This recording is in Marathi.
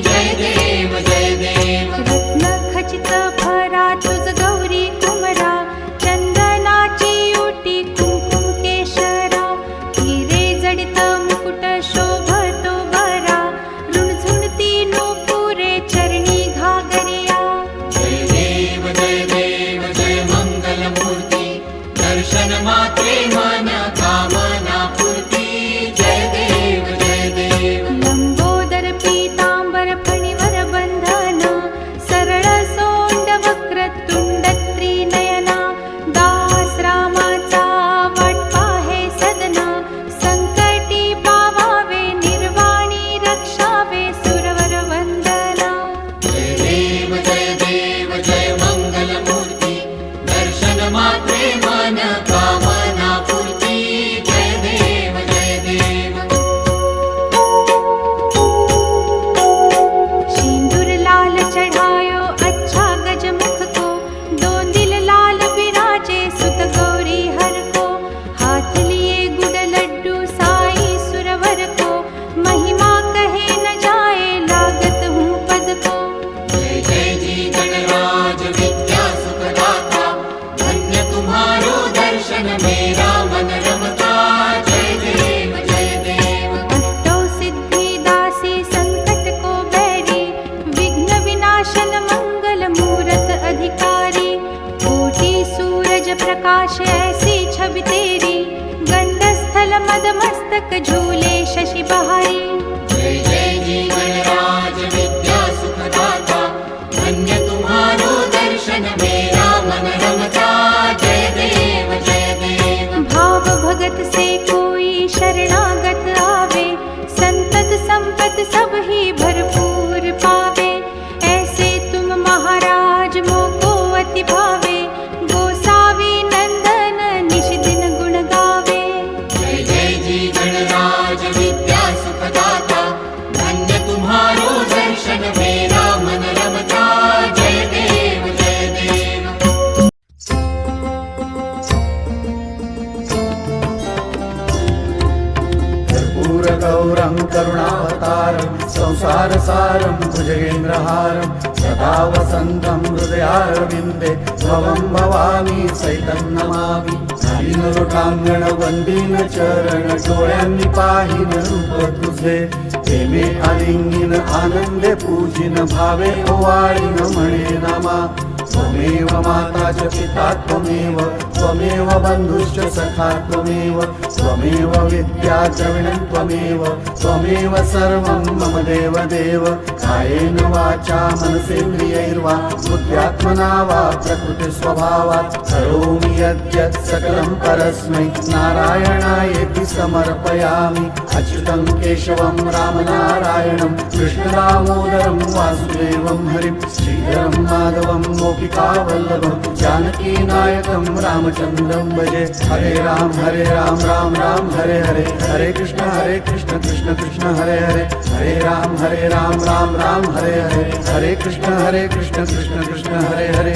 जय देव जय देव रत्न खचित भरा तुझ गौरी कुमरा चंदनाची ओटी कुंकुम केशरा हिरे जडित मुकुट शोभतो बरा रुणझुणती नूपुरे चरणी घागरिया जय देव जय मंगल मूर्ती दर्शन मात्रे मन कामना पूर्ती जय देव लंबोदर पीतांबर फणीवर बंधन सरळ सोंड वक्र तुंड त्रिनयना दास रामाचा वाटपा हे सदना संकटी पावावे निर्वाणी रक्षावे सुरवर वंदना जय देव जय मंगल मूर्ती दर्शन मात्रे मन कामना पूर्ती जय देव सिंदूर लाल चढ़ायो अच्छा गजमुख को दो दिल लाल बिराजे सुत गौरी हर को हाथ लिए गुड़ लड्डू साई सुरवर को महिमा कहे न जाए लागत हूँ पद को जय जी गणराज विद्या सुखदाता धन्य तुम्हारो दर्शन मेरा मन रमता जय देव अष्टौ सिद्धि दासी संकट को बैरी विघ्न विनाशन मंगल मूरत अधिकारी कोटि सूरज प्रकाश ऐसी छवि तेरी गंडस्थल मद मस्तक झूले शशि बहारी जय जी गणराज विद्या सुखदाता धन्य तुम्हारो दर्शन मेरा मन रमता जय देव भाव भगत से कोई शरणागत आवे संतत संपत सब ही भरपूर पावे ऐसे तुम महाराज मोको अति भावे गोसावी नंदन निश दिन गुण गावे जय जी गणराज विद्या सुखदाता धन्य तुम्हारो दर्शन मेरा मन रमता जय देव कर्पूरगौरं करुणावतारं संसारसारं भुजगेन्द्रहारं सदा वसन्तं हृदयारविन्दे भवं भवानी सैतं नमामि नलिनलोटांगण वंदीन चरण डोळ्यांनी पाहिन रूप तुझे प्रेमे आलिंगिन आनंदे पूजिन भावे ओवाळीन म्हणे नामा त्वमेव माता च पिता त्वमेव बन्धुश्च सखा त्वमेव विद्या च विनं त्वमेव सर्वं मम देव कायेन वाचा मनसेन्द्रियैर्वा बुद्ध्यात्मना वा प्रकृतिस्वभावात् करोमि यद्यत् सकलं परस्मै नारायणायेति समर्पयामि अच्युतं केशवं रामनारायणं कृष्णदामोदरं वासुदेवं हरिं श्रीधरं माधवं गोपिकावल्लभं जानकीनायकं रामचन्द्रं भजे हरे राम राम राम हरे हरे हरे कृष्ण कृष्ण कृष्ण हरे हरे राम राम राम हरे हरे हरे कृष्ण कृष्ण कृष्ण हरे हरे